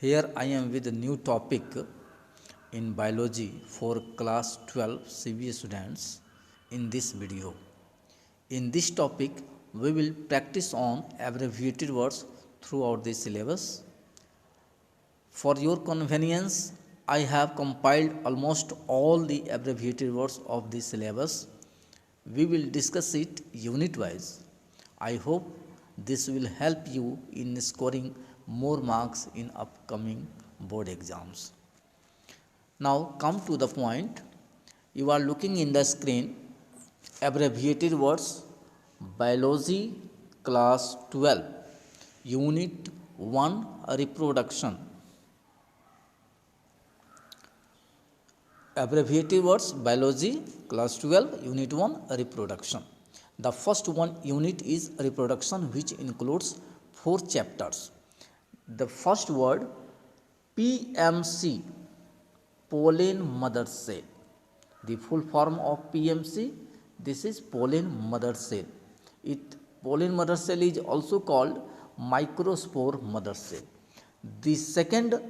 Here I am with a new topic in biology for class 12 CBSE students in this video. In this topic, we will practice on abbreviated words throughout the syllabus. For your convenience, I have compiled almost all the abbreviated words of the syllabus. We will discuss it unit wise. I hope this will help you in scoring more marks in upcoming board exams. Now come to the point. You are looking in the screen abbreviated words biology class 12 unit 1 reproduction. Abbreviated words biology class 12 unit 1 reproduction. The first one unit is reproduction, which includes 4 chapters. The first word PMC, pollen mother cell. The full form of PMC, this is pollen mother cell. Pollen mother cell is also called microspore mother cell. The second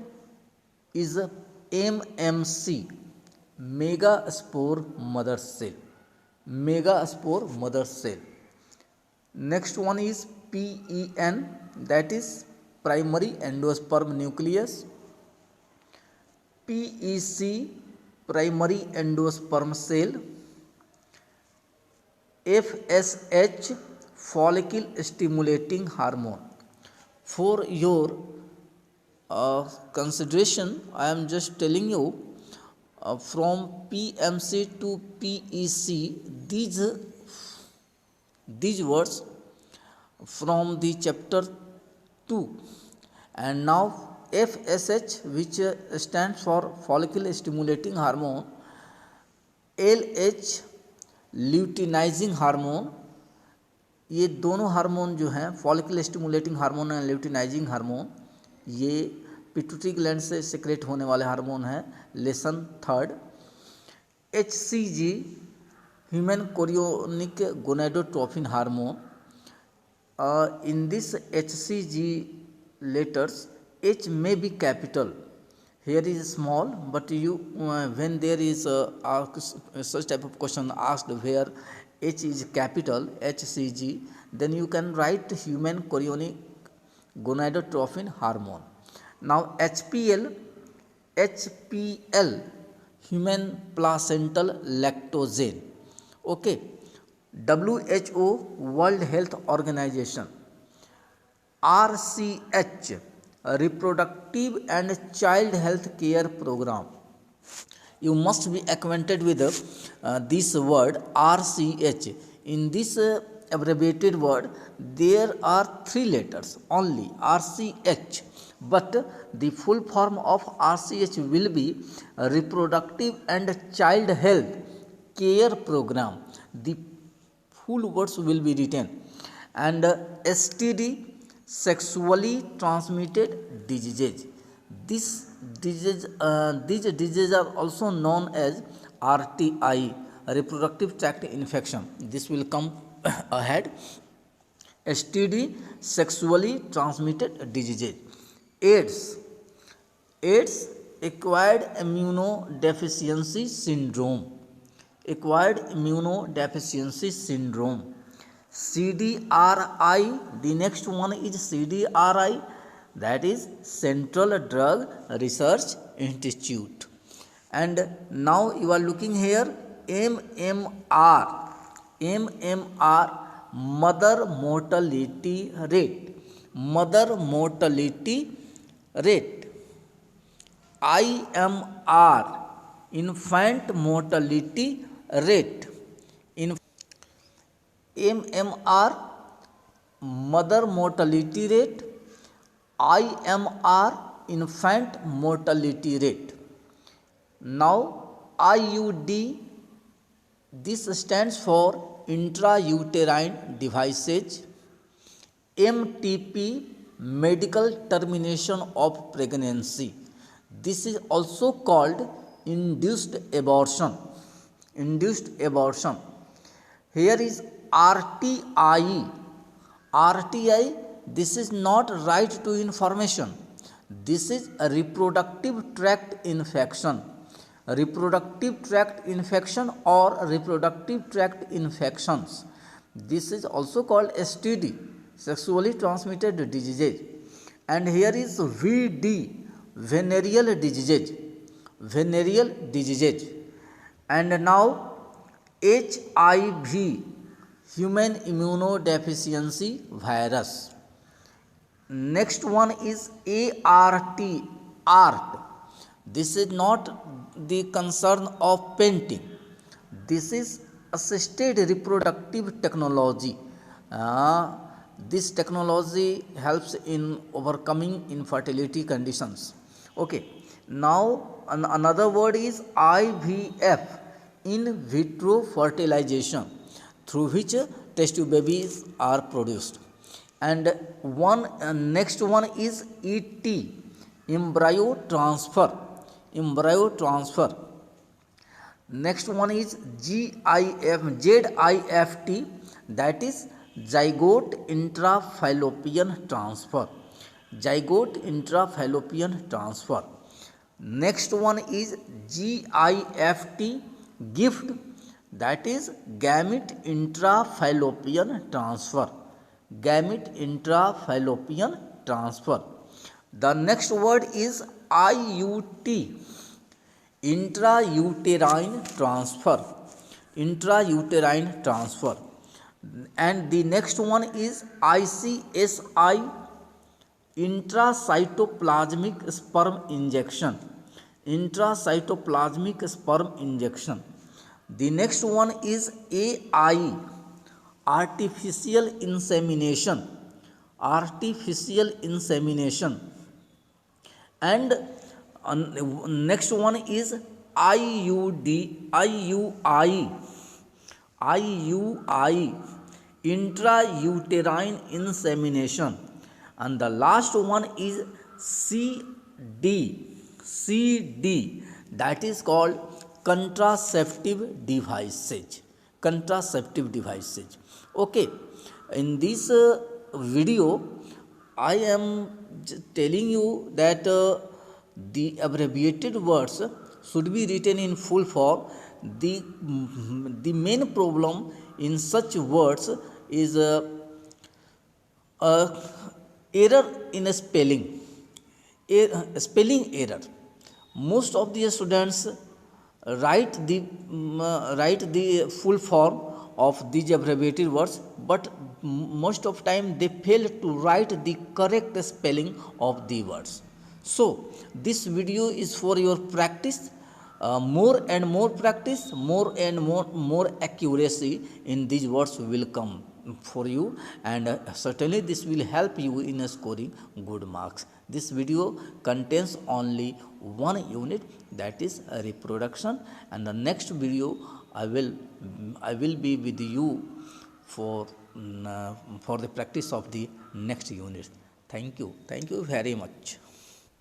is MMC, megaspore mother cell. Megaspore mother cell. Next one is PEN, that is primary endosperm nucleus. PEC, primary endosperm cell. FSH, follicle stimulating hormone. For your consideration, I am just telling you from PMC to PEC, these words from the chapter 2, and now FSH, which stands for follicle stimulating hormone, LH luteinizing hormone. ये दोनों hormone जो हैं follicle stimulating hormone and luteinizing hormone, ये pituitary gland से secrete होने वाले hormone हैं. Lesson third HCG, human chorionic gonadotropin hormone. In this HCG letters, H may be capital. Here is small, but you when there is such type of question asked where H is capital, HCG, then you can write human chorionic gonadotrophin hormone. Now HPL, human placental lactogen. Okay. WHO, World Health Organization. RCH, reproductive and child health care program. You must be acquainted with this word RCH. In this abbreviated word, there are 3 letters only, RCH, but the full form of RCH will be reproductive and child health care program. The full words will be written. And STD, sexually transmitted diseases. These diseases are also known as RTI, reproductive tract infection. This will come ahead. STD, sexually transmitted diseases. AIDS, acquired immunodeficiency syndrome. Acquired immunodeficiency syndrome. CDRI, the next one is CDRI, that is Central Drug Research Institute. And now you are looking here MMR, mother mortality rate. Mother mortality rate. IMR, infant mortality rate. MMR, mother mortality rate. IMR, infant mortality rate. Now IUD, this stands for intrauterine devices. MTP, medical termination of pregnancy. This is also called induced abortion. Here is RTI. RTI, this is not right to information. This is a reproductive tract infection. Reproductive tract infection or reproductive tract infections. This is also called STD, sexually transmitted diseases. And here is VD, venereal diseases. Venereal diseases. And now HIV, human immunodeficiency virus. Next one is ART. This is not the concern of painting. This is assisted reproductive technology. This technology helps in overcoming infertility conditions. Okay. Now another word is IVF, in vitro fertilization, through which test tube babies are produced. And next one is ET, embryo transfer. Next one is ZIFT, that is zygote intrafallopian transfer. Next one is GIFT, gift, that is gamete intrafallopian transfer. The next word is IUT, intrauterine transfer. And the next one is ICSI, intracytoplasmic sperm injection. The next one is AI, artificial insemination. And next one is IUI, intrauterine insemination. And the last one is CD, that is called contraceptive devices. Okay, in this video I am telling you that the abbreviated words should be written in full form. The main problem in such words is error in a spelling error. Most of the students write the full form of these abbreviated words, but most of time they fail to write the correct spelling of the words. So this video is for your practice. More and more practice, more and more accuracy in these words will come for you, and certainly this will help you in scoring good marks. This video contains only one unit, that is reproduction, and the next video I will be with you for the practice of the next unit. Thank you very much.